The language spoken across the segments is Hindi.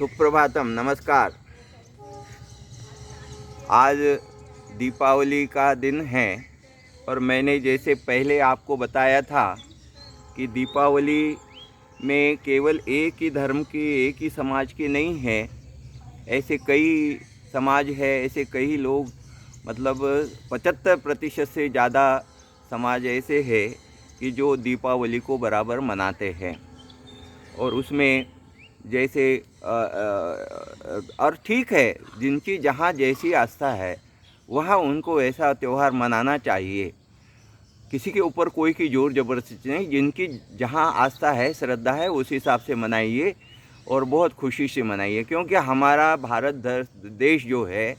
सुप्रभातम, नमस्कार। आज दीपावली का दिन है और मैंने जैसे पहले आपको बताया था कि दीपावली में केवल एक ही धर्म की, एक ही समाज की नहीं है। ऐसे कई समाज है, ऐसे कई लोग, मतलब 75% से ज़्यादा समाज ऐसे है कि जो दीपावली को बराबर मनाते हैं। और उसमें जैसे और ठीक है, जिनकी जहाँ जैसी आस्था है वहाँ उनको ऐसा त्यौहार मनाना चाहिए। किसी के ऊपर कोई की ज़ोर ज़बरदस्ती नहीं, जिनकी जहाँ आस्था है, श्रद्धा है, उस हिसाब से मनाइए और बहुत खुशी से मनाइए। क्योंकि हमारा भारत देश जो है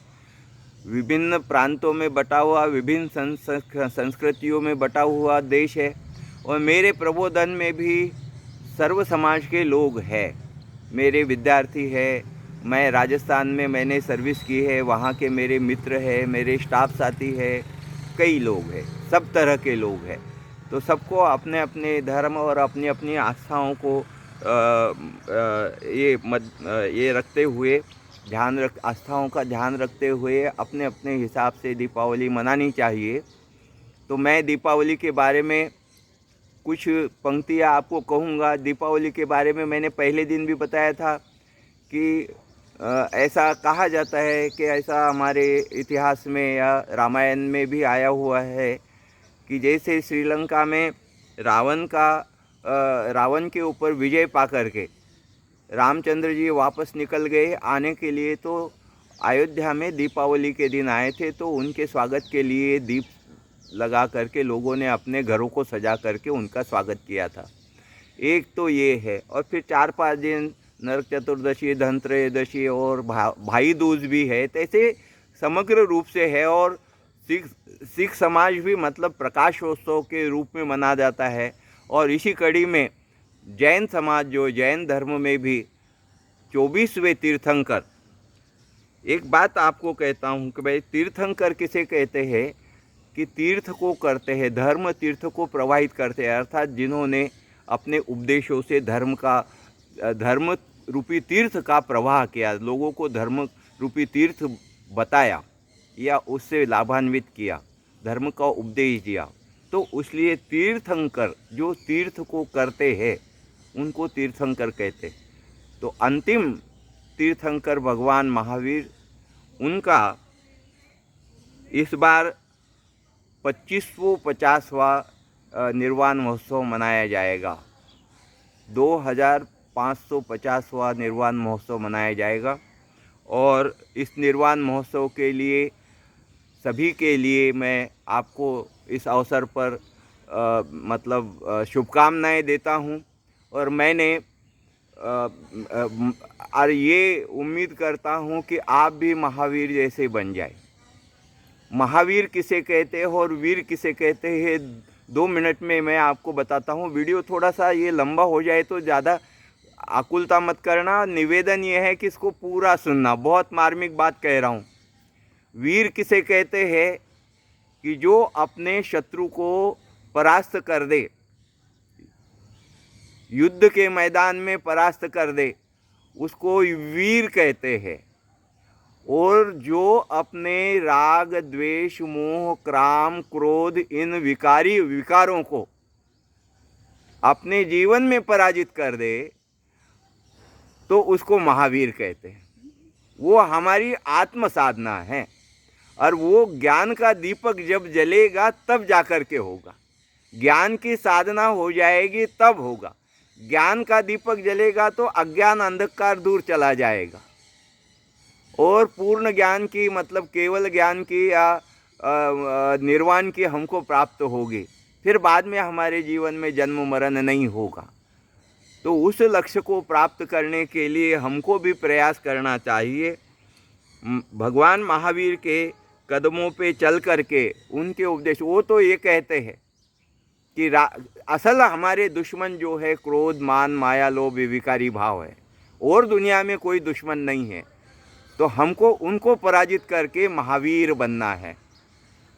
विभिन्न प्रांतों में बटा हुआ, विभिन्न संस्कृतियों में बटा हुआ देश है। और मेरे प्रबोधन में भी सर्व समाज के लोग हैं। मेरे विद्यार्थी है, मैं राजस्थान में मैंने सर्विस की है, वहाँ के मेरे मित्र हैं, मेरे स्टाफ साथी है, कई लोग हैं, सब तरह के लोग हैं। तो सबको अपने अपने धर्म और अपनी अपनी आस्थाओं को ये रखते हुए आस्थाओं का ध्यान रखते हुए अपने अपने हिसाब से दीपावली मनानी चाहिए। तो मैं दीपावली के बारे में कुछ पंक्तियाँ आपको कहूँगा। दीपावली के बारे में मैंने पहले दिन भी बताया था कि ऐसा कहा जाता है कि ऐसा हमारे इतिहास में या रामायण में भी आया हुआ है कि जैसे श्रीलंका में रावण के ऊपर विजय पा करके रामचंद्र जी वापस निकल गए आने के लिए, तो अयोध्या में दीपावली के दिन आए थे। तो उनके स्वागत के लिए दीप लगा करके लोगों ने अपने घरों को सजा करके उनका स्वागत किया था। एक तो ये है। और फिर 4-5 दिन नरक चतुर्दशी, धनत्रयोदशी और भाई दूज भी है। तो ऐसे समग्र रूप से है। और सिख समाज भी मतलब प्रकाशोत्सव के रूप में मना जाता है। और इसी कड़ी में जैन समाज, जो जैन धर्म में भी 24वें तीर्थंकर, एक बात आपको कहता हूँ कि भाई तीर्थंकर किसे कहते हैं कि तीर्थ को करते हैं, धर्म तीर्थ को प्रवाहित करते हैं, अर्थात जिन्होंने अपने उपदेशों से धर्म रूपी तीर्थ का प्रवाह किया, लोगों को धर्म रूपी तीर्थ बताया या उससे लाभान्वित किया, धर्म का उपदेश दिया। तो इसलिए तीर्थंकर जो तीर्थ को करते हैं उनको तीर्थंकर कहते हैं। तो अंतिम तीर्थंकर भगवान महावीर, उनका इस बार 50वां निर्वाण महोत्सव मनाया जाएगा। 2550वां निर्वाण महोत्सव मनाया जाएगा। और इस निर्वाण महोत्सव के लिए सभी के लिए मैं आपको इस अवसर पर मतलब शुभकामनाएं देता हूं। और मैंने और ये उम्मीद करता हूं कि आप भी महावीर जैसे बन जाए। महावीर किसे कहते हैं और वीर किसे कहते हैं, 2 मिनट में मैं आपको बताता हूँ। वीडियो थोड़ा सा ये लंबा हो जाए तो ज़्यादा आकुलता मत करना। निवेदन ये है कि इसको पूरा सुनना, बहुत मार्मिक बात कह रहा हूँ। वीर किसे कहते हैं कि जो अपने शत्रु को परास्त कर दे, युद्ध के मैदान में परास्त कर दे, उसको वीर कहते हैं। और जो अपने राग, द्वेष, मोह, काम, क्रोध, इन विकारों को अपने जीवन में पराजित कर दे, तो उसको महावीर कहते हैं। वो हमारी आत्म साधना है। और वो ज्ञान का दीपक जब जलेगा तब जाकर के होगा। ज्ञान की साधना हो जाएगी तब होगा। ज्ञान का दीपक जलेगा तो अज्ञान, अंधकार दूर चला जाएगा। और पूर्ण ज्ञान की मतलब केवल ज्ञान की या निर्वाण की हमको प्राप्त होगी। फिर बाद में हमारे जीवन में जन्म मरण नहीं होगा। तो उस लक्ष्य को प्राप्त करने के लिए हमको भी प्रयास करना चाहिए। भगवान महावीर के कदमों पे चल करके उनके उपदेश, वो तो ये कहते हैं कि असल हमारे दुश्मन जो है क्रोध, मान, माया, लोभ, विकारी भाव है। और दुनिया में कोई दुश्मन नहीं है। तो हमको उनको पराजित करके महावीर बनना है।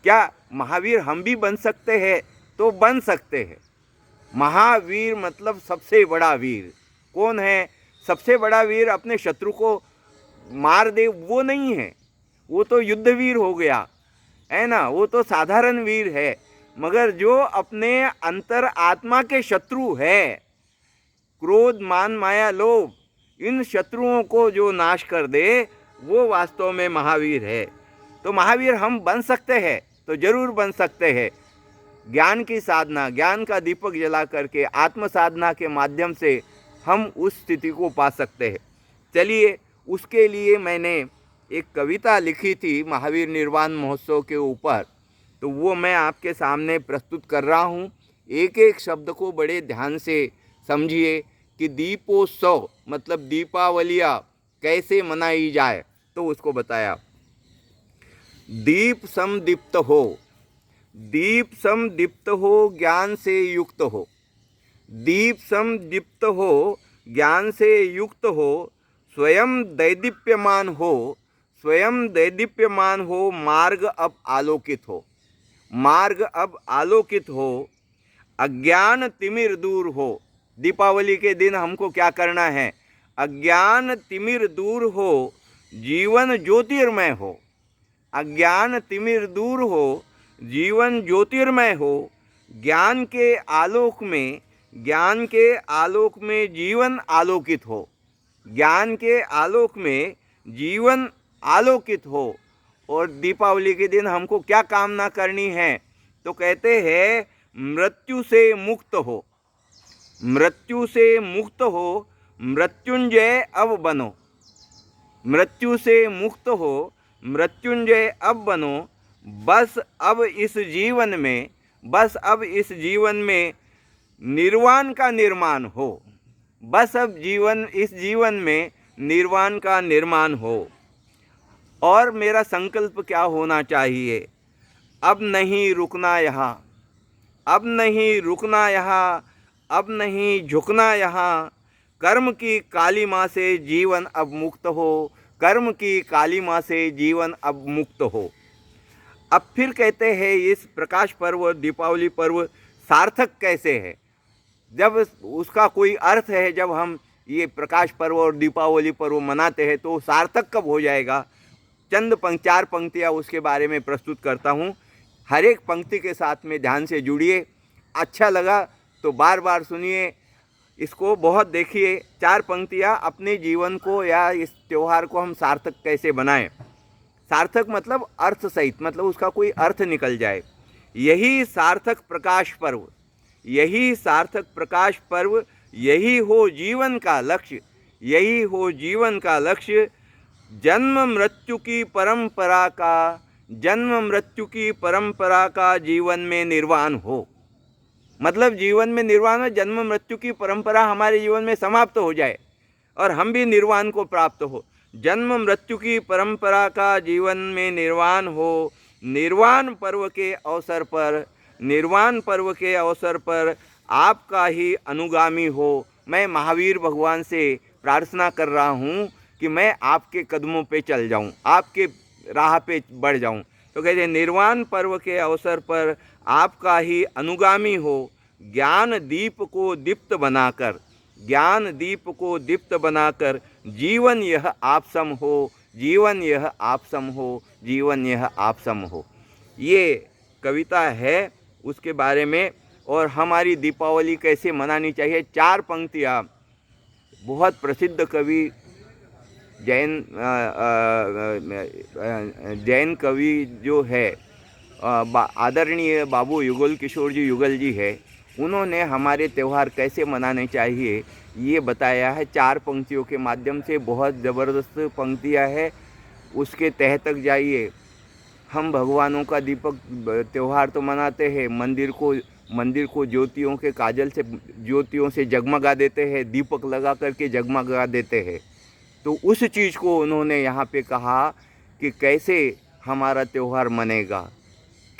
क्या महावीर हम भी बन सकते हैं? तो बन सकते हैं। महावीर मतलब सबसे बड़ा वीर कौन है? सबसे बड़ा वीर अपने शत्रु को मार दे वो नहीं है, वो तो युद्धवीर हो गया है ना, वो तो साधारण वीर है। मगर जो अपने अंतर आत्मा के शत्रु है, क्रोध मान माया लोभ, इन शत्रुओं को जो नाश कर दे वो वास्तव में महावीर है। तो महावीर हम बन सकते हैं, तो जरूर बन सकते हैं। ज्ञान की साधना, ज्ञान का दीपक जला करके आत्म साधना के माध्यम से हम उस स्थिति को पा सकते हैं। चलिए, उसके लिए मैंने एक कविता लिखी थी महावीर निर्वाण महोत्सव के ऊपर, तो वो मैं आपके सामने प्रस्तुत कर रहा हूँ। एक एक शब्द को बड़े ध्यान से समझिए कि दीपोत्सव मतलब दीपावलियाँ कैसे मनाई जाए, तो उसको बताया। दीप समदीप्त हो, दीप समदीप्त हो ज्ञान से युक्त हो, दीप समदीप्त हो ज्ञान से युक्त हो, स्वयं दैदीप्यमान हो, स्वयं दैदीप्यमान हो, मार्ग अब आलोकित हो, मार्ग अब आलोकित हो, अज्ञान तिमिर दूर हो। दीपावली के दिन हमको क्या करना है? अज्ञान तिमिर दूर हो, जीवन ज्योतिर्मय हो, अज्ञान तिमिर दूर हो, जीवन ज्योतिर्मय हो, ज्ञान के आलोक में, ज्ञान के आलोक में जीवन आलोकित हो, ज्ञान के आलोक में जीवन आलोकित हो। और दीपावली के दिन हमको क्या कामना करनी है? तो कहते हैं मृत्यु से मुक्त हो, मृत्यु से मुक्त हो, मृत्युंजय अब बनो, मृत्यु से मुक्त हो, मृत्युंजय अब बनो। बस अब इस जीवन में, बस अब इस जीवन में निर्वाण का निर्माण हो, बस अब इस जीवन में निर्वाण का निर्माण हो। और मेरा संकल्प क्या होना चाहिए? अब नहीं रुकना यहाँ, अब नहीं रुकना यहाँ, अब नहीं झुकना यहाँ, कर्म की कालिमा से जीवन अब मुक्त हो, कर्म की कालिमा से जीवन अब मुक्त हो। अब फिर कहते हैं इस प्रकाश पर्व, दीपावली पर्व सार्थक कैसे है? जब उसका कोई अर्थ है, जब हम ये प्रकाश पर्व और दीपावली पर्व मनाते हैं तो सार्थक कब हो जाएगा? चंद चार पंक्तियाँ उसके बारे में प्रस्तुत करता हूँ। हर एक पंक्ति के साथ में ध्यान से जुड़िए। अच्छा लगा तो बार बार सुनिए, इसको बहुत देखिए। चार पंक्तियाँ अपने जीवन को या इस त्यौहार को हम सार्थक कैसे बनाएं। सार्थक मतलब अर्थ सहित, मतलब उसका कोई अर्थ निकल जाए। यही सार्थक प्रकाश पर्व, यही सार्थक प्रकाश पर्व, यही हो जीवन का लक्ष्य, यही हो जीवन का लक्ष्य। जन्म मृत्यु की परंपरा का, जन्म मृत्यु की परंपरा का जीवन में निर्वाण हो। मतलब जीवन में निर्वाण हो, जन्म मृत्यु की परंपरा हमारे जीवन में समाप्त हो जाए और हम भी निर्वाण को प्राप्त हो। जन्म मृत्यु की परंपरा का जीवन में निर्वाण हो। निर्वाण पर्व के अवसर पर, निर्वाण पर्व के अवसर पर आपका ही अनुगामी हो। मैं महावीर भगवान से प्रार्थना कर रहा हूँ कि मैं आपके कदमों पे चल जाऊँ, आपके राह पे बढ़ जाऊँ। तो कहते हैं निर्वाण पर्व के अवसर पर आपका ही अनुगामी हो। ज्ञान दीप को दीप्त बनाकर, ज्ञान दीप को दीप्त बनाकर जीवन यह आप सम हो, जीवन यह आप सम हो, जीवन यह आप सम हो। ये कविता है उसके बारे में। और हमारी दीपावली कैसे मनानी चाहिए, चार पंक्तियाँ बहुत प्रसिद्ध कवि जैन कवि जो है आदरणीय बाबू युगल किशोर जी युगल जी है, उन्होंने हमारे त्यौहार कैसे मनाने चाहिए ये बताया है चार पंक्तियों के माध्यम से। बहुत ज़बरदस्त पंक्तियाँ है, उसके तह तक जाइए। हम भगवानों का दीपक त्यौहार तो मनाते हैं, मंदिर को ज्योतियों के काजल से, ज्योतियों से जगमगा देते हैं, दीपक लगा करके जगमगा देते हैं। तो उस चीज़ को उन्होंने यहाँ पे कहा कि कैसे हमारा त्यौहार मनेगा,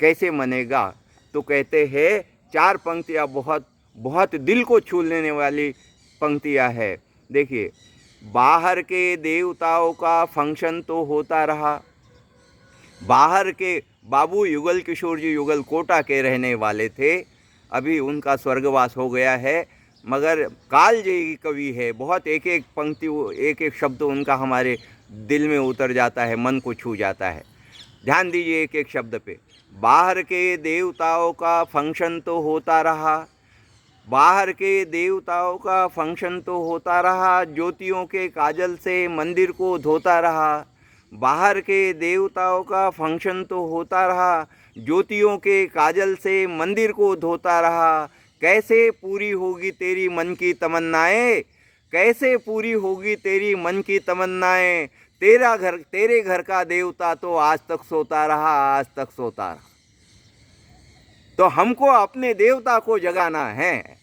कैसे मनेगा। तो कहते हैं चार पंक्तियाँ बहुत बहुत दिल को छू लेने वाली पंक्तियाँ है। देखिए, बाहर के देवताओं का फंक्शन तो होता रहा, बाहर के बाबू युगल किशोर जी युगल कोटा के रहने वाले थे, अभी उनका स्वर्गवास हो गया है। मगर कालजयी कवि है। बहुत एक एक पंक्ति, एक एक शब्द उनका हमारे दिल में उतर जाता है, मन को छू जाता है। ध्यान दीजिए एक एक शब्द पे। बाहर के देवताओं का फंक्शन तो होता रहा, बाहर के देवताओं का फंक्शन तो होता रहा, ज्योतियों के काजल से मंदिर को धोता रहा। बाहर के देवताओं का फंक्शन तो होता रहा, ज्योतियों के काजल से मंदिर को धोता रहा। कैसे पूरी होगी तेरी मन की तमन्नाएं, कैसे पूरी होगी तेरी मन की तमन्नाएं। तेरे घर का देवता तो आज तक सोता रहा, आज तक सोता रहा। तो हमको अपने देवता को जगाना है।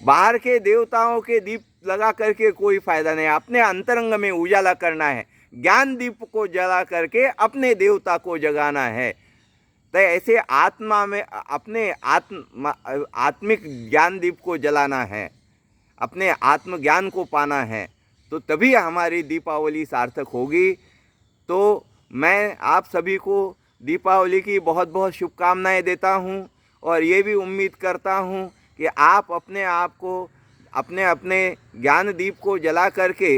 बाहर के देवताओं के दीप लगा करके कोई फायदा नहीं, अपने अंतरंग में उजाला करना है। ज्ञान दीप को जला करके अपने देवता को जगाना है। तो ऐसे आत्मा में अपने आत्मिक ज्ञान दीप को जलाना है, अपने आत्मज्ञान को पाना है, तो तभी हमारी दीपावली सार्थक होगी। तो मैं आप सभी को दीपावली की बहुत बहुत शुभकामनाएं देता हूं, और ये भी उम्मीद करता हूं कि आप अपने आप को अपने अपने ज्ञान दीप को जला करके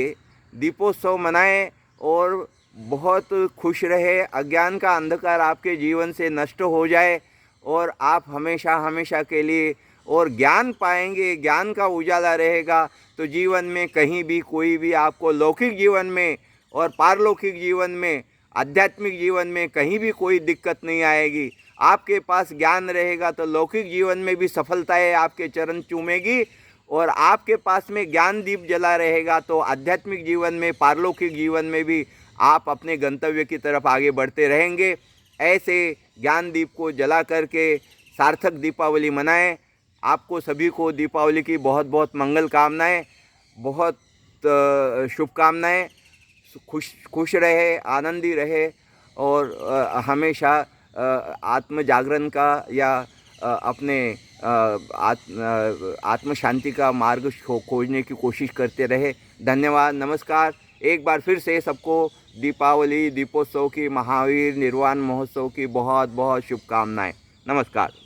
दीपोत्सव मनाएं और बहुत खुश रहे। अज्ञान का अंधकार आपके जीवन से नष्ट हो जाए और आप हमेशा हमेशा के लिए और ज्ञान पाएंगे, ज्ञान का उजाला रहेगा। तो जीवन में कहीं भी कोई भी आपको लौकिक जीवन में और पारलौकिक जीवन में, आध्यात्मिक जीवन में कहीं भी कोई दिक्कत नहीं आएगी। आपके पास ज्ञान रहेगा तो लौकिक जीवन में भी सफलताएं आपके चरण चूमेगी, और आपके पास में ज्ञान दीप जला रहेगा तो आध्यात्मिक जीवन में, पारलौकिक जीवन में भी आप अपने गंतव्य की तरफ आगे बढ़ते रहेंगे। ऐसे ज्ञान दीप को जला करके सार्थक दीपावली मनाएं। आपको सभी को दीपावली की बहुत बहुत मंगल कामनाएं, बहुत शुभकामनाएं। खुश रहे, आनंदी रहे, और हमेशा आत्म जागरण का या अपने आत्म शांति का मार्ग खोजने की कोशिश करते रहे। धन्यवाद, नमस्कार। एक बार फिर से सबको दीपावली, दीपोत्सव की, महावीर निर्वाण महोत्सव की बहुत बहुत शुभकामनाएं। नमस्कार।